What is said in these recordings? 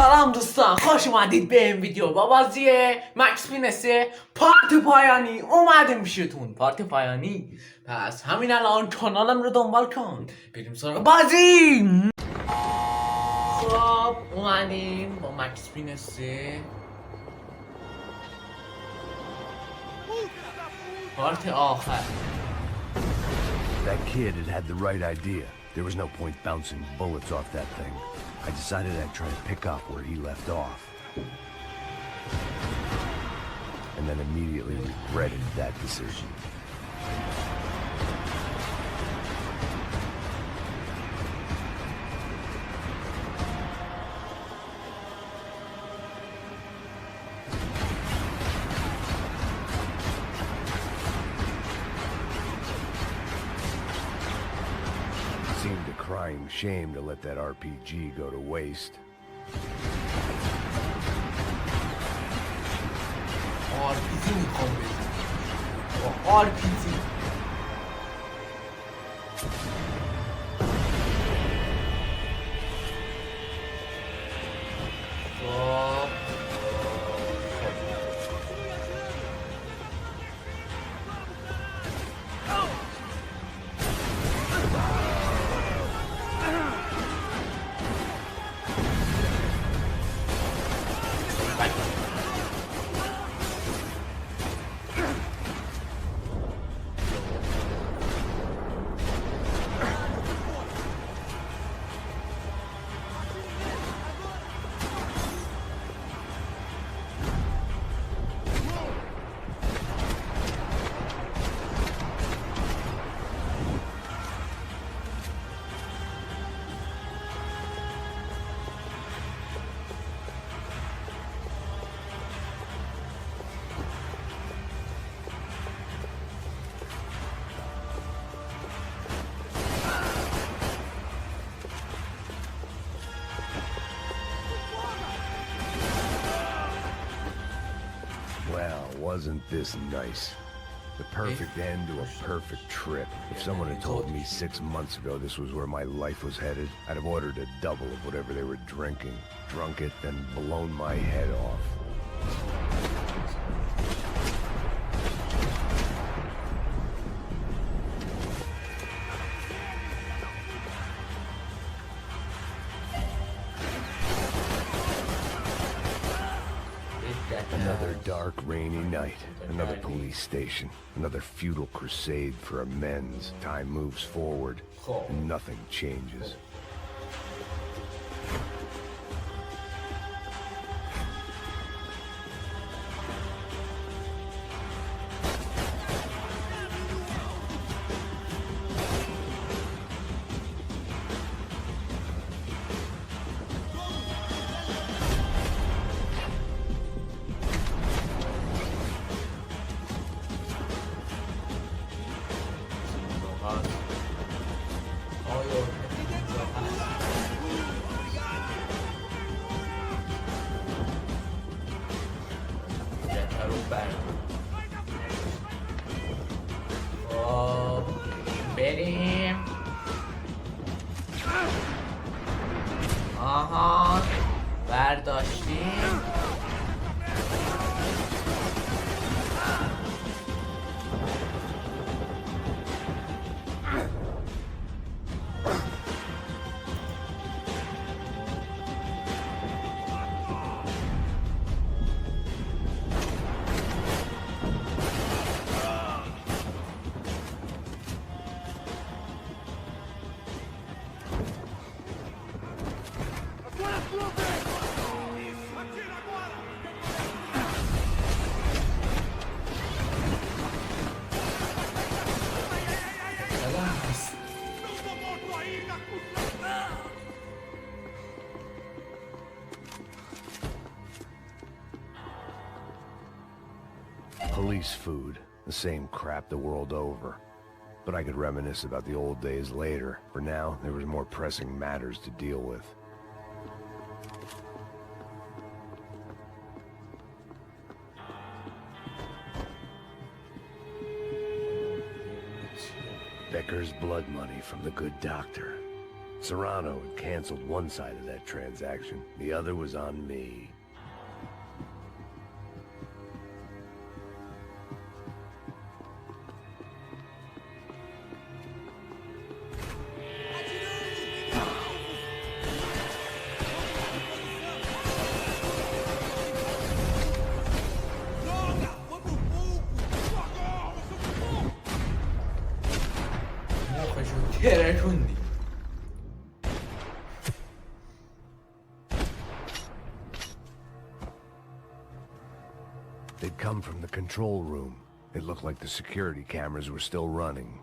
سلام دوستان، خوش اومدید به این ویدیو با بازی مکس پینسه پارت پایانی اومدیم پیشتون. پارت پایانی. پس همین الان کانالم رو دنبال کن، بریم سراغ بازی. خب اومدیم با مکس پینسه پارت آخر. That kid had the right idea. There was no point bouncing bullets off that thing. I decided I'd try to pick up where he left off. And then immediately regretted that decision. Seemed a crying shame to let that RPG go to waste. RPG میخوام بزنم. RPG Well, wasn't this nice? The perfect end to a perfect trip. If someone had told me 6 months ago this was where my life was headed, I'd have ordered a double of whatever they were drinking, drunk it, then blown my head off. Another dark, rainy night. Another police station. Another futile crusade for amends. Time moves forward, and nothing changes. بریم. آها برداشتیم. Police food, the same crap the world over. But I could reminisce about the old days later. For now, there was more pressing matters to deal with. Becker's blood money from the good doctor. Serrano had canceled one side of that transaction. The other was on me. They'd come from the control room. It looked like the security cameras were still running.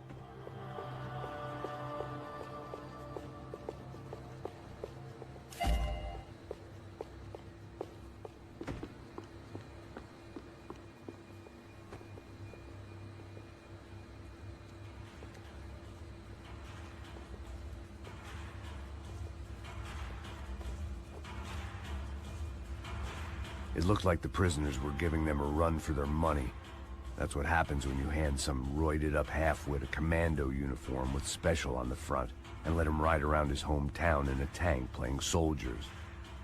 It looked like the prisoners were giving them a run for their money. That's what happens when you hand some roided-up halfwit a commando uniform with special on the front and let him ride around his hometown in a tank playing soldiers.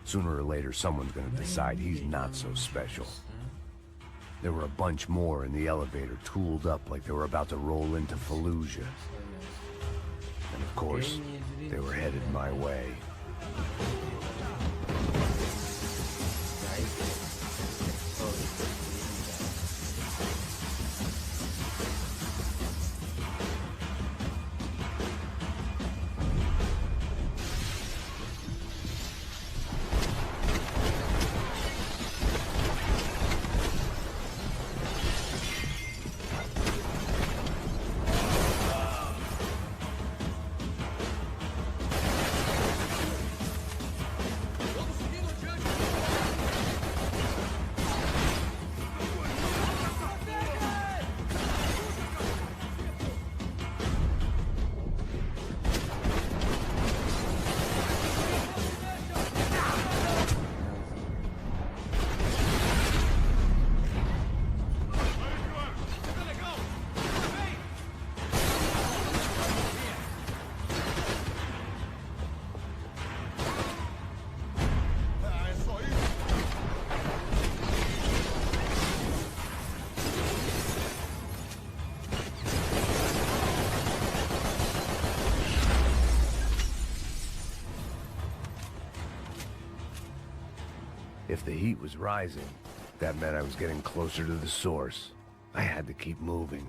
Sooner or later, someone's gonna decide he's not so special. There were a bunch more in the elevator, tooled up like they were about to roll into Fallujah. And of course, they were headed my way. If the heat was rising, that meant I was getting closer to the source. I had to keep moving.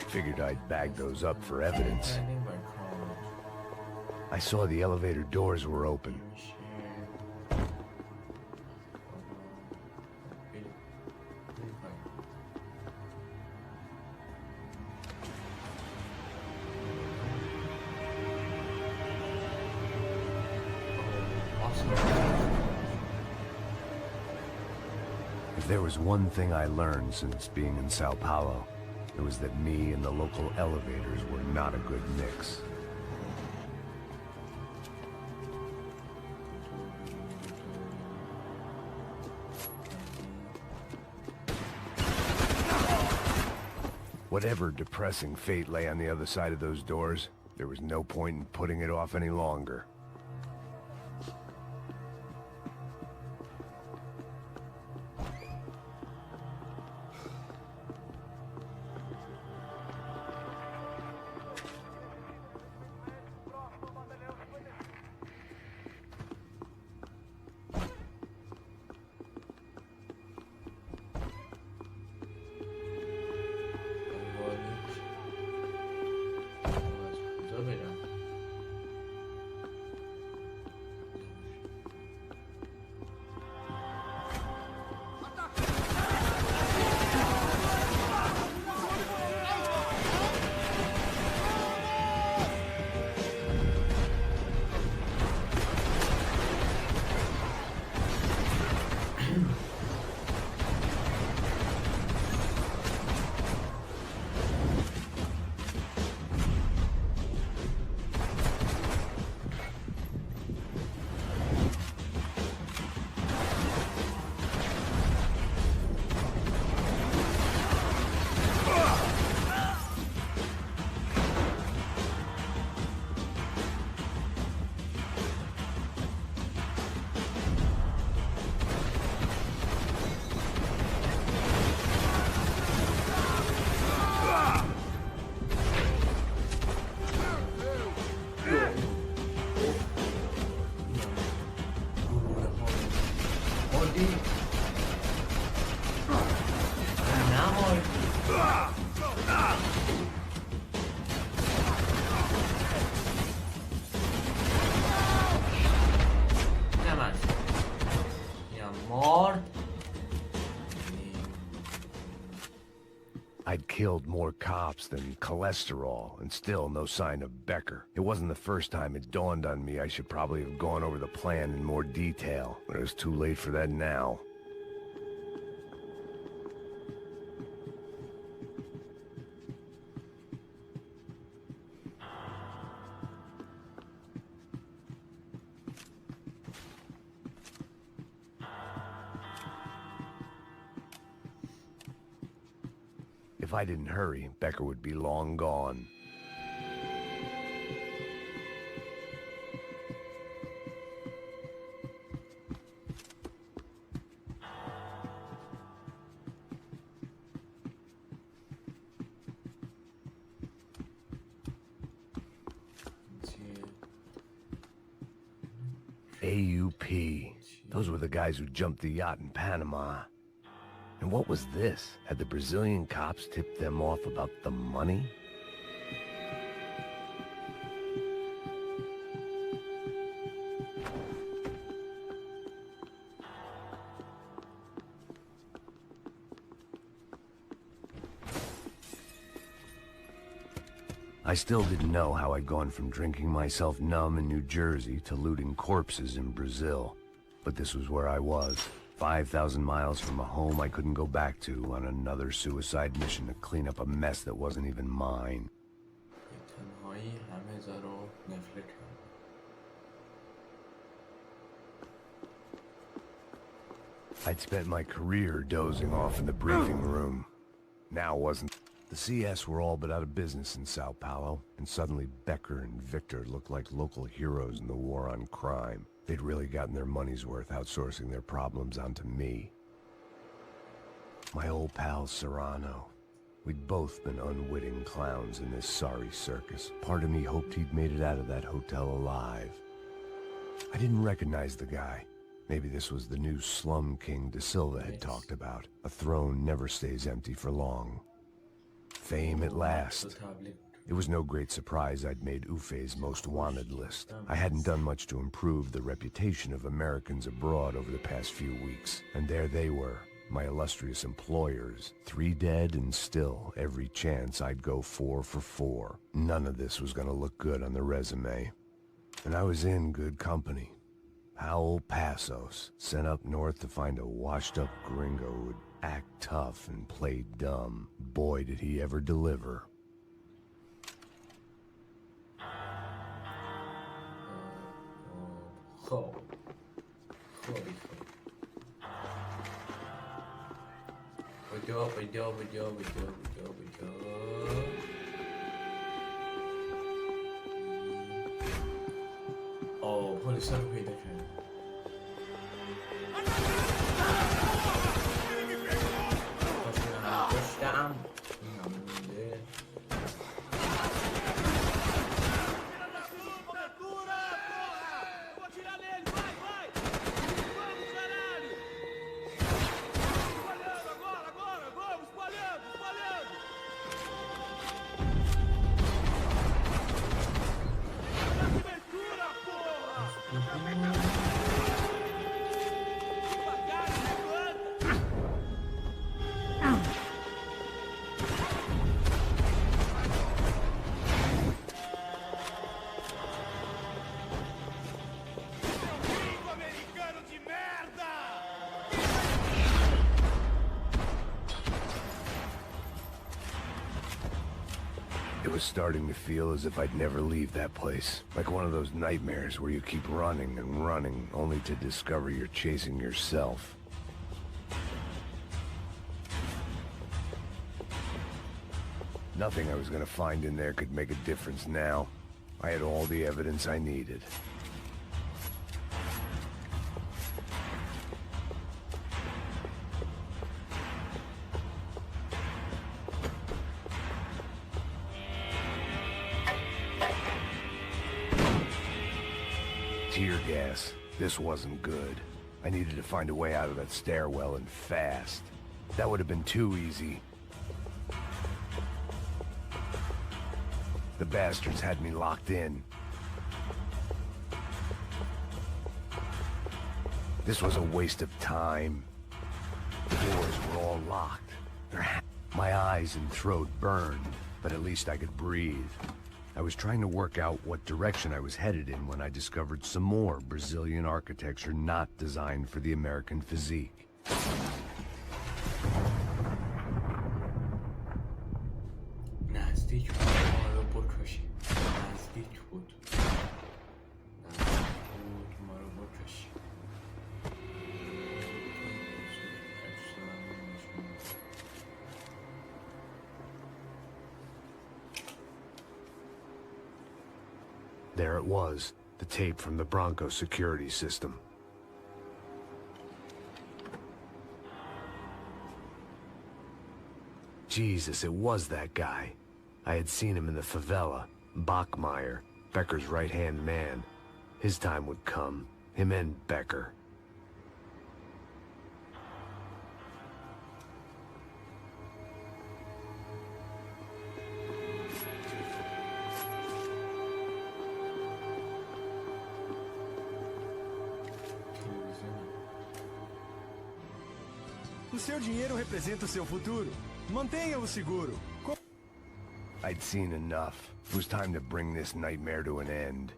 Figured I'd bag those up for evidence. I saw the elevator doors were open. If there was one thing I learned since being in Sao Paulo, it was that me and the local elevators were not a good mix. Whatever depressing fate lay on the other side of those doors, there was no point in putting it off any longer. killed more cops than cholesterol, and still no sign of Becker. It wasn't the first time it dawned on me I should probably have gone over the plan in more detail, but it was too late for that now. If I didn't hurry, Becker would be long gone. AUP. Those were the guys who jumped the yacht in Panama. And what was this? Had the Brazilian cops tipped them off about the money? I still didn't know how I'd gone from drinking myself numb in New Jersey to looting corpses in Brazil. But this was where I was. 5,000 miles from a home I couldn't go back to on another suicide mission to clean up a mess that wasn't even mine. I'd spent my career dozing off in the briefing room. Now wasn't. The CS were all but out of business in Sao Paulo, and suddenly Becker and Victor looked like local heroes in the war on crime. They'd really gotten their money's worth outsourcing their problems onto me. My old pal Serrano. We'd both been unwitting clowns in this sorry circus. Part of me hoped he'd made it out of that hotel alive. I didn't recognize the guy. Maybe this was the new slum king De Silva had talked about. A throne never stays empty for long. Fame at last. It was no great surprise I'd made Ufe's most wanted list. I hadn't done much to improve the reputation of Americans abroad over the past few weeks. And there they were, my illustrious employers. 3 dead and still every chance I'd go 4 for 4. None of this was gonna look good on the resume. And I was in good company. Powell Passos, sent up north to find a washed-up gringo who'd act tough and play dumb. Boy, did he ever deliver. خب بجا پلیسا رو پیدا کردم داشتم It was starting to feel as if I'd never leave that place. Like one of those nightmares where you keep running and running, only to discover you're chasing yourself. Nothing I was gonna find in there could make a difference now. I had all the evidence I needed. Tear gas. This wasn't good. I needed to find a way out of that stairwell and fast. That would have been too easy. The bastards had me locked in. This was a waste of time. The doors were all locked. My eyes and throat burned, but at least I could breathe. I was trying to work out what direction I was headed in when I discovered some more Brazilian architecture not designed for the American physique. نزدیک بود ما رو بکشی. نزدیک بود ما رو بکشی. There it was, the tape from the Bronco security system. Jesus, it was that guy. I had seen him in the favela, Bachmeyer, Becker's right-hand man. His time would come, him and Becker. O seu dinheiro representa o seu futuro. Mantenha-o seguro. I'd seen enough. It was time to bring this nightmare to an end.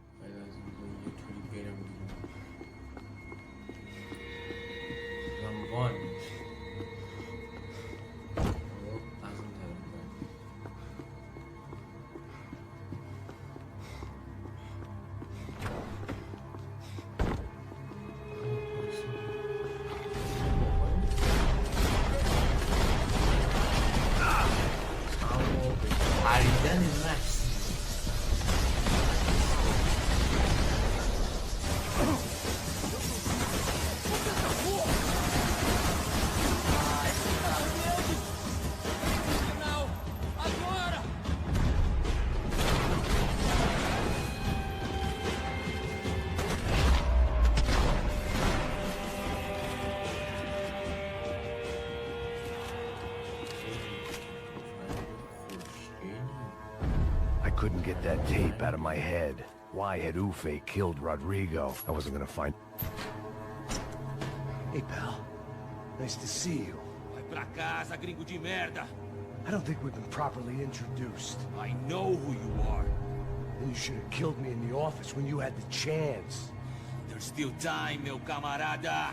Couldn't get that tape out of my head. Why had Ufe killed Rodrigo? I wasn't gonna find... Hey, pal. Nice to see you. Vai pra casa, gringo de merda! I don't think we've been properly introduced. I know who you are. Then you should have killed me in the office when you had the chance. There's still time, meu camarada!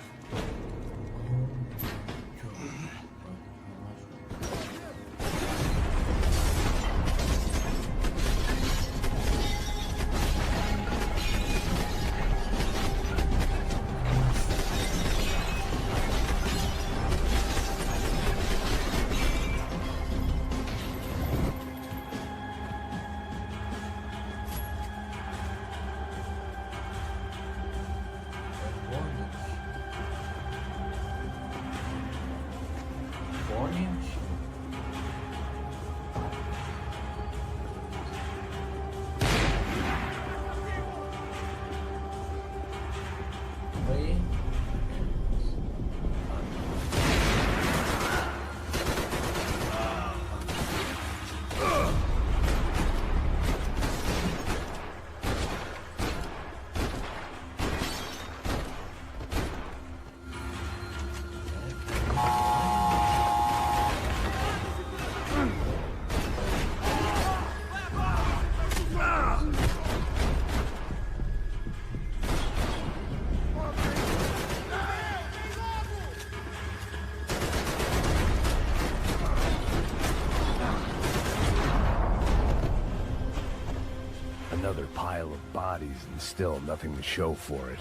Another pile of bodies and still nothing to show for it.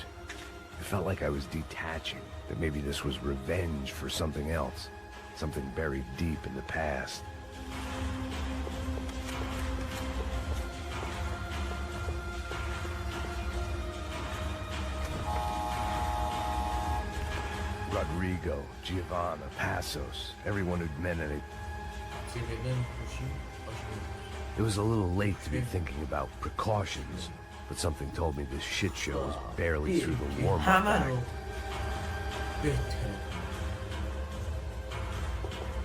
It felt like I was detaching, that maybe this was revenge for something else, something buried deep in the past. Rodrigo, Giovanna, Passos, everyone who'd meant anything. It was a little late to be thinking about precautions, but something told me this shit show was barely through the warm-up act.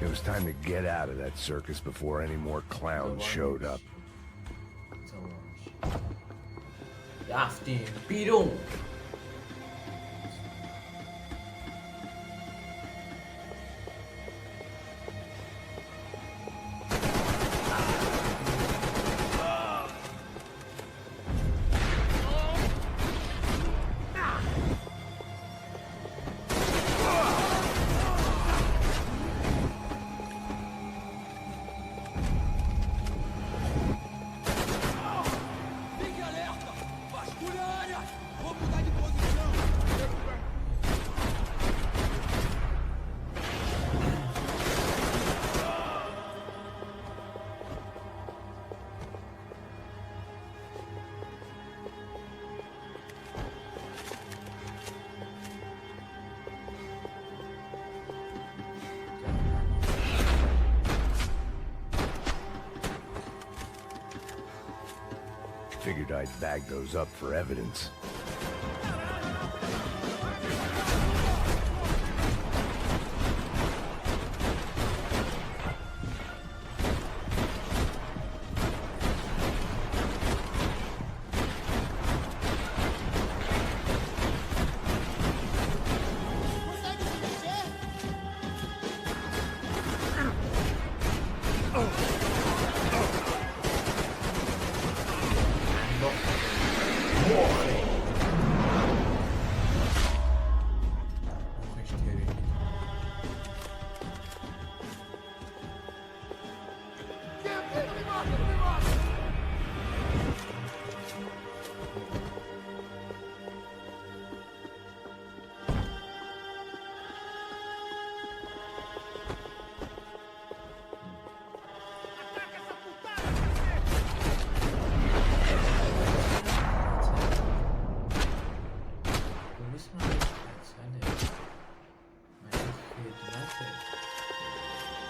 It was time to get out of that circus before any more clowns showed up. رفتیم بیرون. figured I'd bag those up for evidence.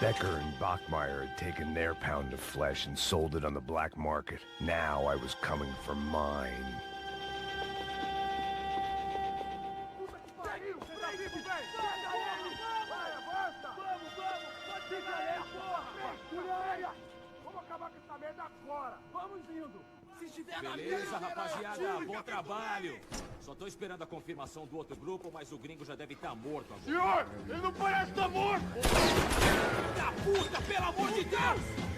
Becker and Bachmeyer had taken their pound of flesh and sold it on the black market. Now I was coming for mine. Beleza, rapaziada, bom trabalho. Só tô esperando a confirmação do outro grupo, mas o gringo já deve estar morto agora. Senhor, ele não parece estar morto! Da puta, pelo amor de Deus!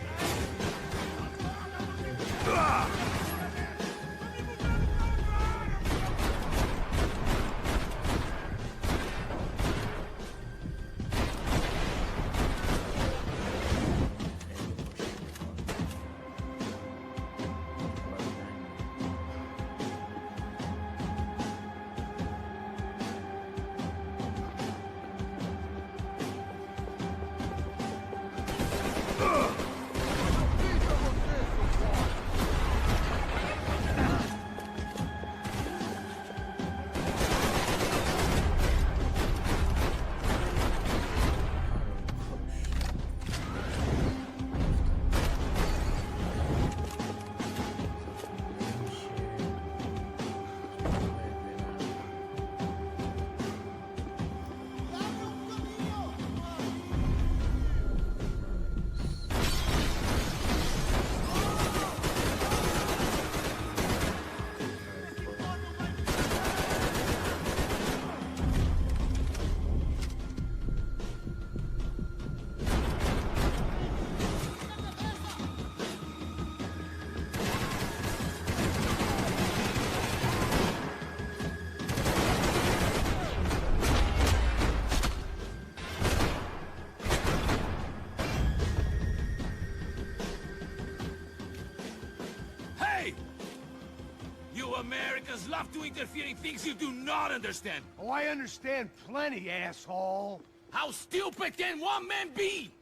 Americans love to interfere in things you do not understand. Oh, I understand plenty, asshole. How stupid can one man be?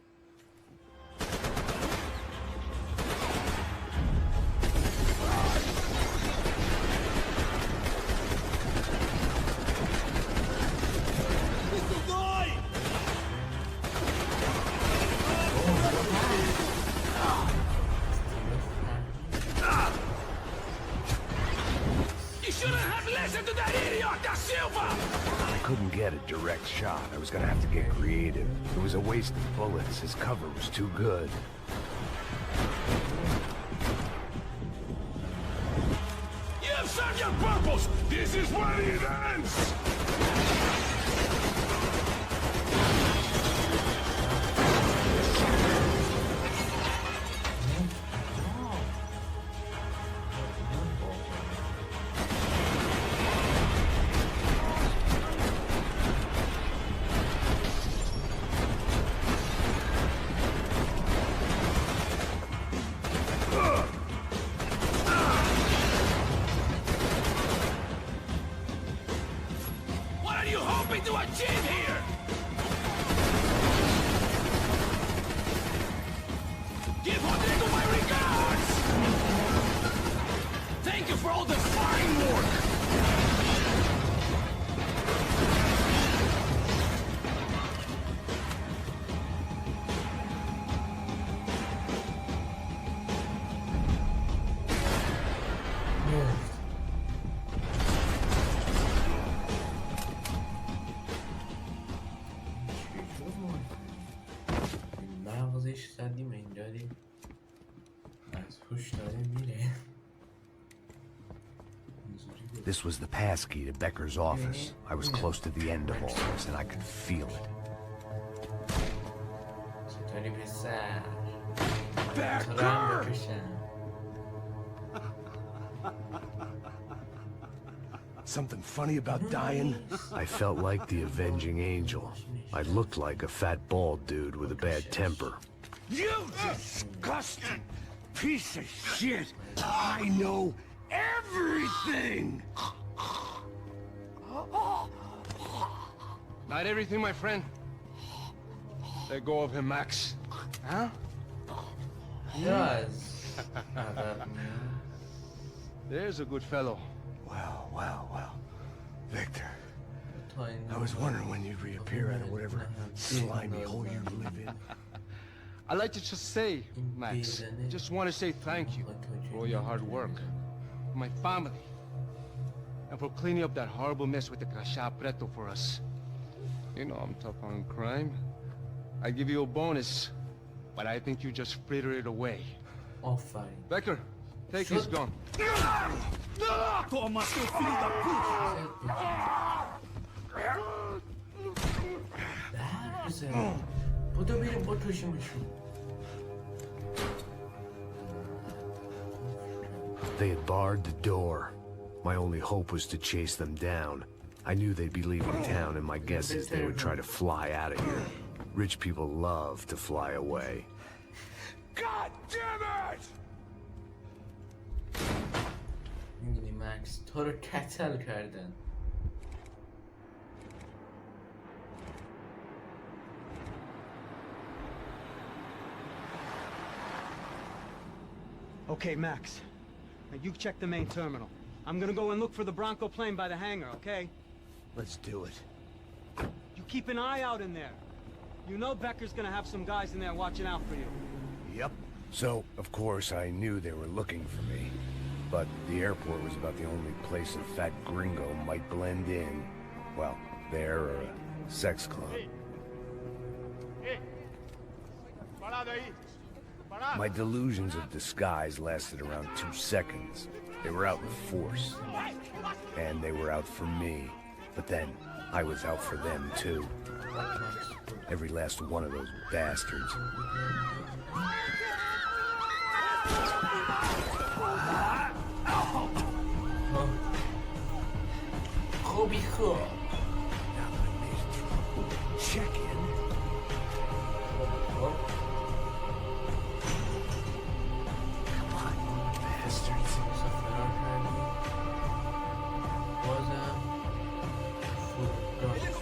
I couldn't get a direct shot. I was gonna have to get creative. It was a waste of bullets. His cover was too good. You have served your purpose! This is where it ends! بهش زدیم اینجا دیم از پوش داره میره. This was the passkey to Becker's office. I was close to the end of all this, and I could feel it. چطوری پسر؟ Becker! Something funny about dying? I felt like the avenging angel. I looked like a fat bald dude with a bad temper. You disgusting piece of shit! I know everything! Not everything, my friend. Let go of him, Max. Huh? Yes. There's a good fellow. Well. Victor, I was wondering when you'd reappear out of whatever slimy hole you live in. I'd like to just say, Max, just want to say thank you for all your hard work, for my family, and for cleaning up that horrible mess with the crasha preto for us. You know I'm tough on crime. I give you a bonus, but I think you just fritter it away. آفرین. Becker, take his gun. Toma, seu filho da puta! برگزه بودو بریم بکشیمشون. They had barred the door. My only hope was to chase them down. I knew they'd be leaving town, and my guess is they would try to fly out of here. Rich people love to fly away. God damn it! میدونی مکس تو رو کتل کردن. Okay, Max. Now you check the main terminal. I'm gonna go and look for the Bronco plane by the hangar, okay? Let's do it. You keep an eye out in there. You know Becker's gonna have some guys in there watching out for you. Yep. So, of course, I knew they were looking for me. But the airport was about the only place a fat gringo might blend in. Well, there or a sex club. My delusions of disguise lasted around 2 seconds. They were out in force. And they were out for me. But then, I was out for them too. Every last one of those bastards. خوبی خوب. Check in. Come on, bastards. فرار کردیم. بازم فرودگاه.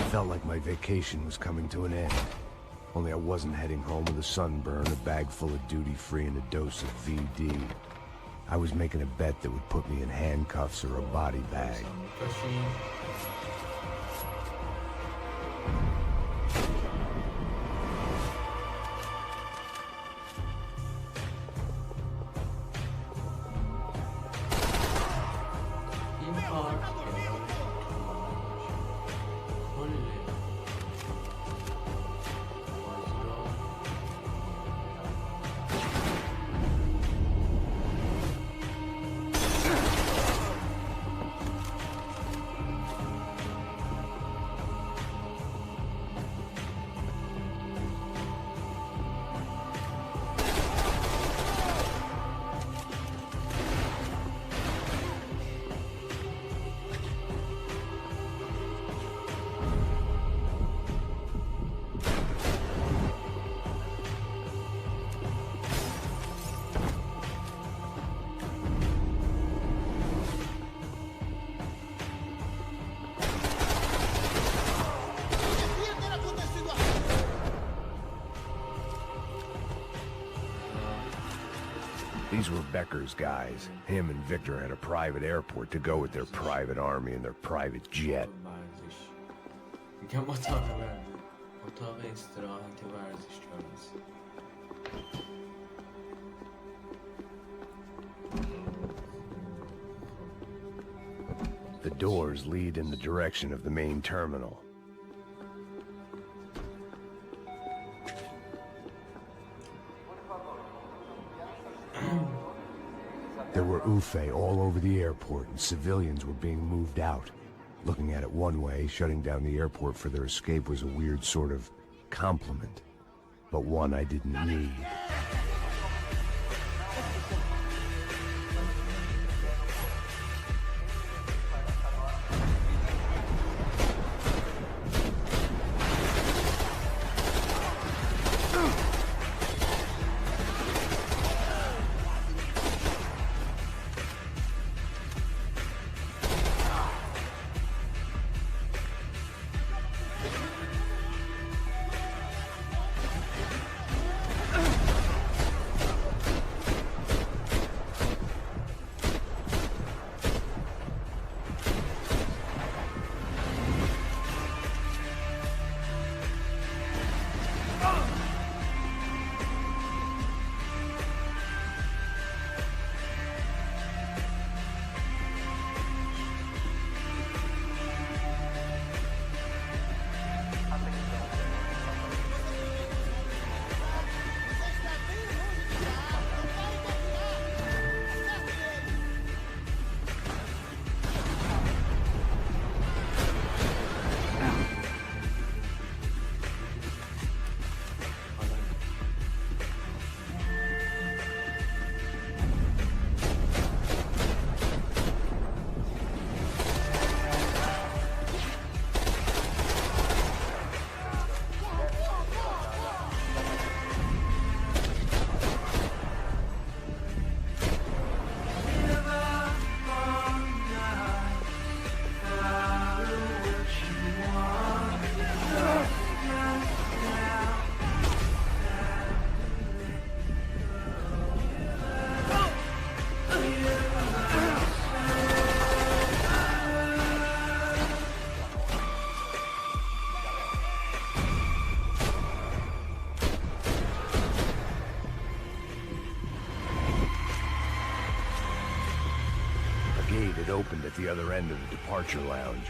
felt like my vacation was coming to an end. Only I wasn't heading home with a sunburn, a bag full of duty-free, and a dose of VD. I was making a bet that would put me in handcuffs or a body bag. These were Becker's guys. Him and Victor had a private airport to go with their private army and their private jet. The doors lead in the direction of the main terminal. There were Ufe all over the airport, and civilians were being moved out. Looking at it one way, shutting down the airport for their escape was a weird sort of compliment, but one I didn't need. It opened at the other end of the departure lounge.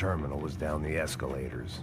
terminal was down the escalators.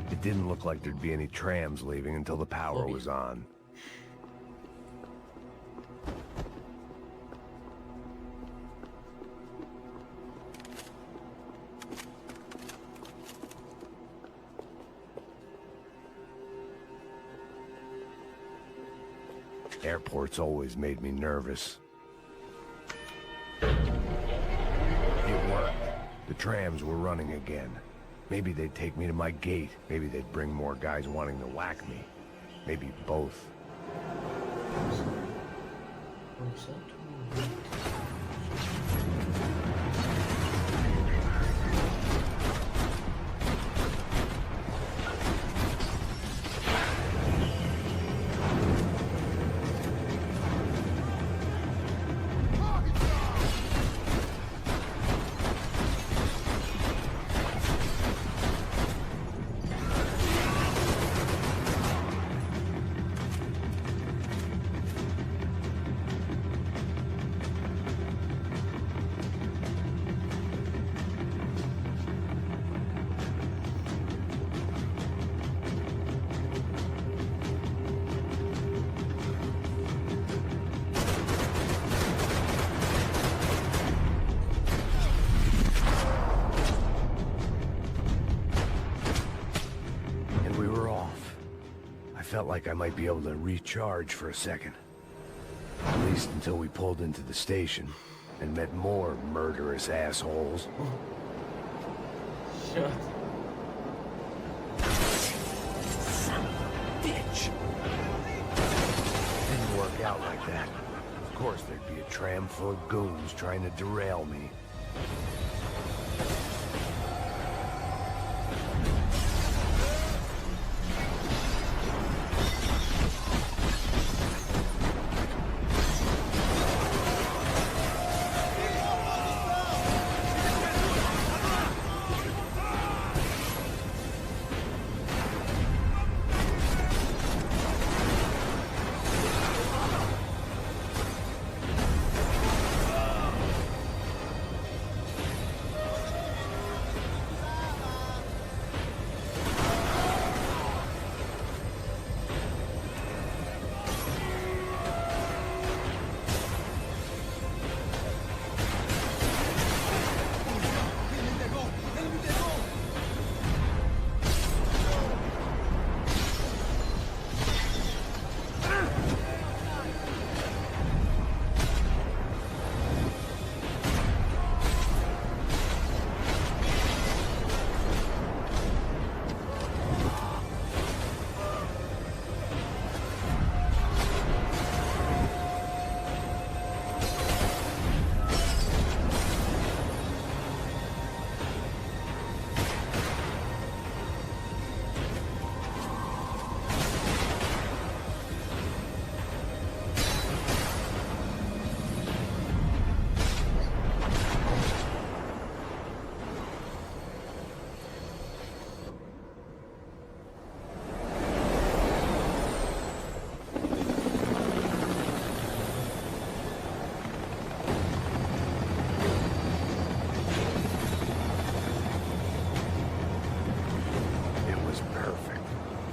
It didn't look like there'd be any trams leaving until the power was on. Airports always made me nervous. It worked. The trams were running again. Maybe they'd take me to my gate. Maybe they'd bring more guys wanting to whack me. Maybe both. Felt like I might be able to recharge for a second. At least until we pulled into the station and met more murderous assholes. Shut. Son of a bitch. Didn't work out like that. Of course there'd be a tram full of goons trying to derail me.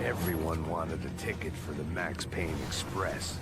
Everyone wanted a ticket for the Max Payne Express.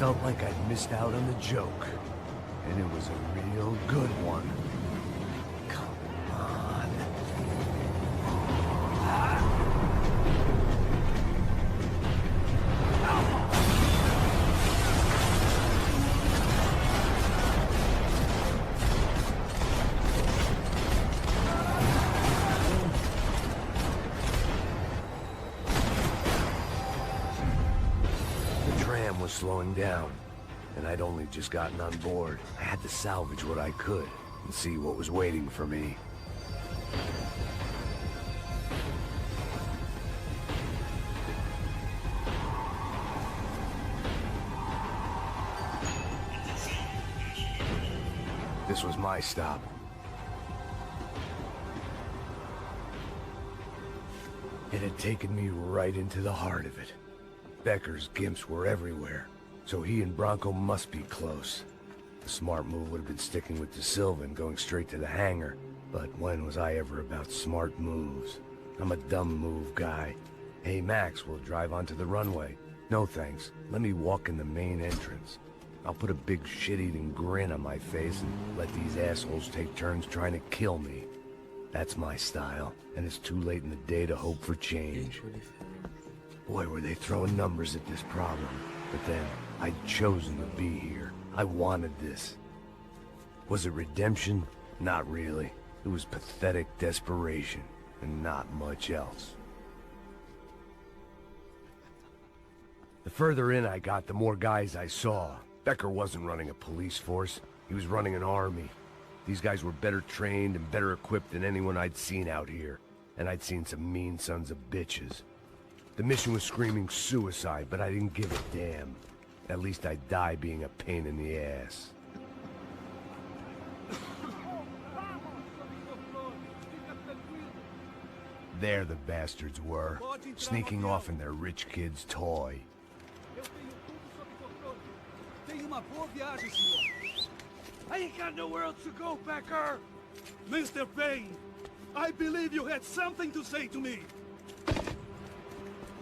felt like I'd missed out on the joke. And it was a real good one. Come on. Was slowing down, and I'd only just gotten on board. I had to salvage what I could and see what was waiting for me. This was my stop. It had taken me right into the heart of it. Becker's gimps were everywhere, so he and Bronco must be close. The smart move would have been sticking with De Silva and going straight to the hangar, but when was I ever about smart moves? I'm a dumb move guy. Hey Max, we'll drive onto the runway. No thanks, let me walk in the main entrance. I'll put a big shit-eating grin on my face and let these assholes take turns trying to kill me. That's my style, and it's too late in the day to hope for change. Boy, were they throwing numbers at this problem. But then, I'd chosen to be here. I wanted this. Was it redemption? Not really. It was pathetic desperation, and not much else. The further in I got, the more guys I saw. Becker wasn't running a police force. He was running an army. These guys were better trained and better equipped than anyone I'd seen out here. And I'd seen some mean sons of bitches. The mission was screaming suicide, but I didn't give a damn. At least I'd die being a pain in the ass. There the bastards were, sneaking off in their rich kid's toy. I ain't got nowhere else to go, Becker! Mr. Payne, I believe you had something to say to me.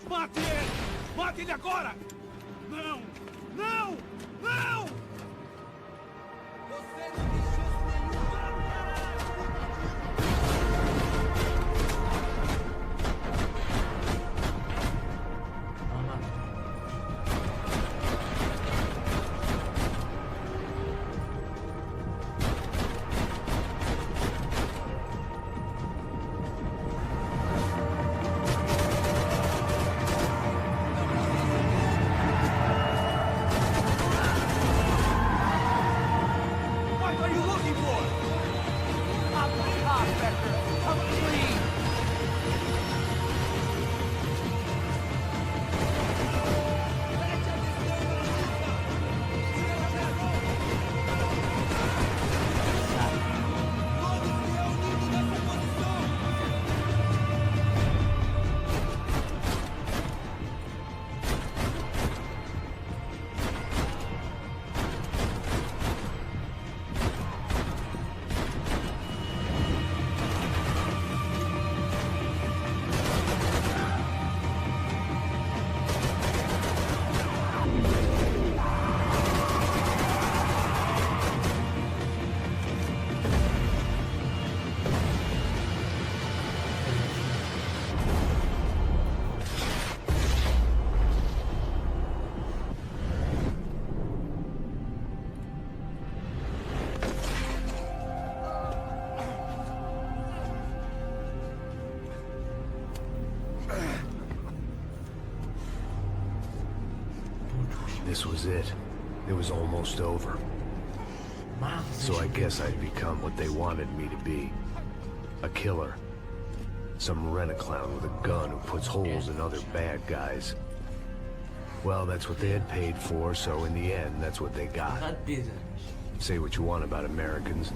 Mate ele! Mate ele agora! Não! Não! Não! Você não deixou This was it. It was almost over. So I guess I'd become what they wanted me to be. A killer. Some rent-a-clown with a gun who puts holes in other bad guys. Well, that's what they had paid for, so in the end, that's what they got. Say what you want about Americans,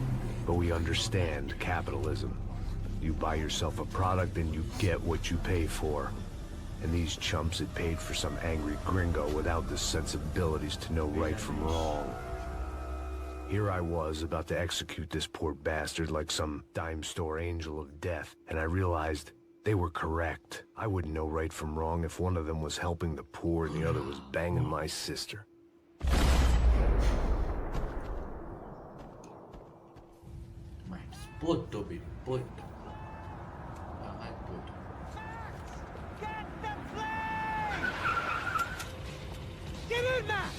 but we understand capitalism. You buy yourself a product and you get what you pay for. And these chumps had paid for some angry gringo without the sensibilities to know right from wrong. Here I was, about to execute this poor bastard like some dime store angel of death, and I realized they were correct. I wouldn't know right from wrong if one of them was helping the poor and the other was banging my sister. بودو بریم بودو فقط بودو Get the plane! Get in, Max!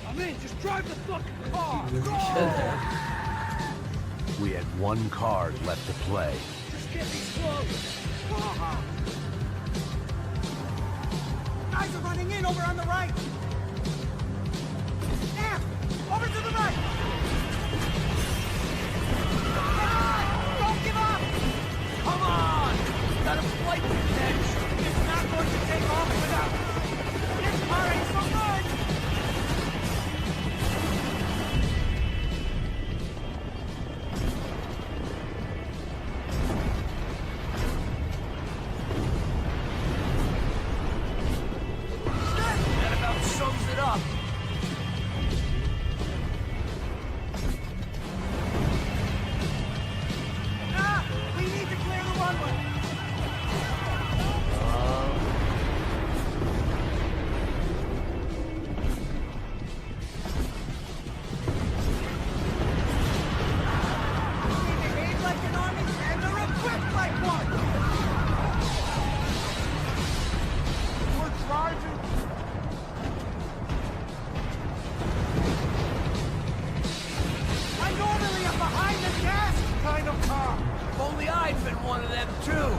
I'm in. Just drive the fucking car. We had one card left to play. Just get me close. Guys are running in over on the right. Damn! Over to the right. Come on! Don't give up! Come on! Got a flight to catch. It's not going to take off without. This car ain't so good. That about sums it up. We need to clear the runway. They behave like an army and they're equipped like one. We're charging. I'm normally a behind the gas kind of car. If only I'd been one of them too.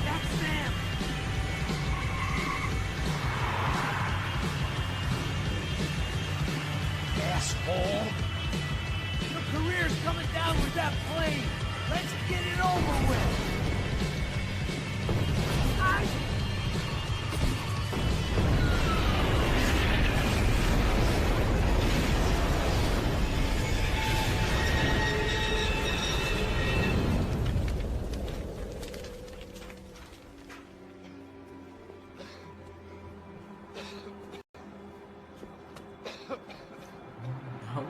That's them. Asshole. Your career's coming down with that plane. Let's get it over with.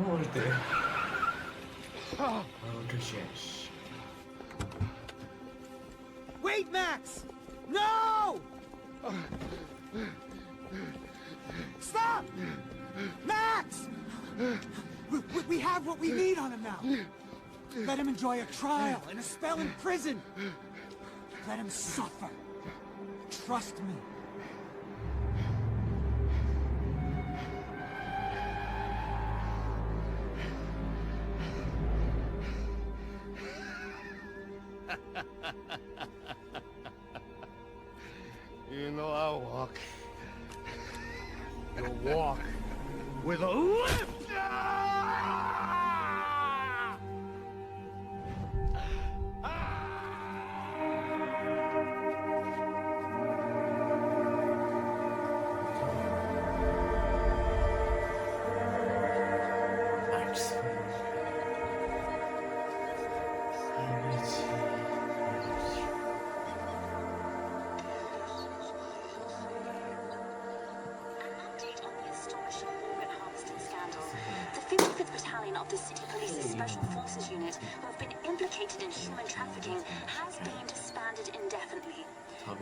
مرده کشش Wait, Max! No! Stop! Max! We have what we need on him now. Let him enjoy a trial and a spell in prison. Let him suffer. Trust me. You know I'll walk. You'll walk with a lift! Of the City Police's Special Forces Unit, who have been implicated in human trafficking, has been disbanded indefinitely.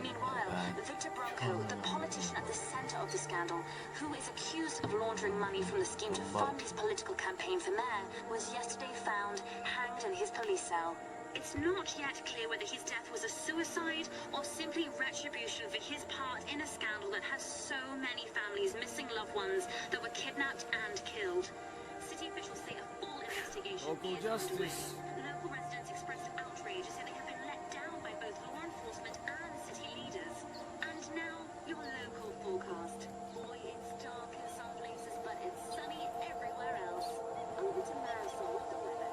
Meanwhile, Victor Bronco, the politician at the center of the scandal, who is accused of laundering money from the scheme to fund his political campaign for mayor, was yesterday found hanged in his police cell. It's not yet clear whether his death was a suicide or simply retribution for his part in a scandal that has so many families missing loved ones that were kidnapped and killed. City officials say a full investigation Local justice. Local residents expressed outrage, saying they have been let down by both law enforcement and city leaders. And now, your local forecast. Boy, it's dark in some places, but it's sunny everywhere else. Over to Marisol with the weather.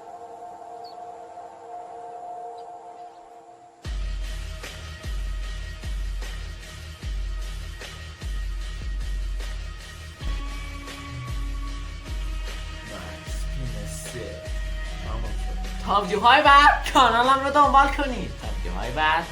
تا ویدیوهای بعد کانالم رو دنبال کنید تا ویدیوهای بعد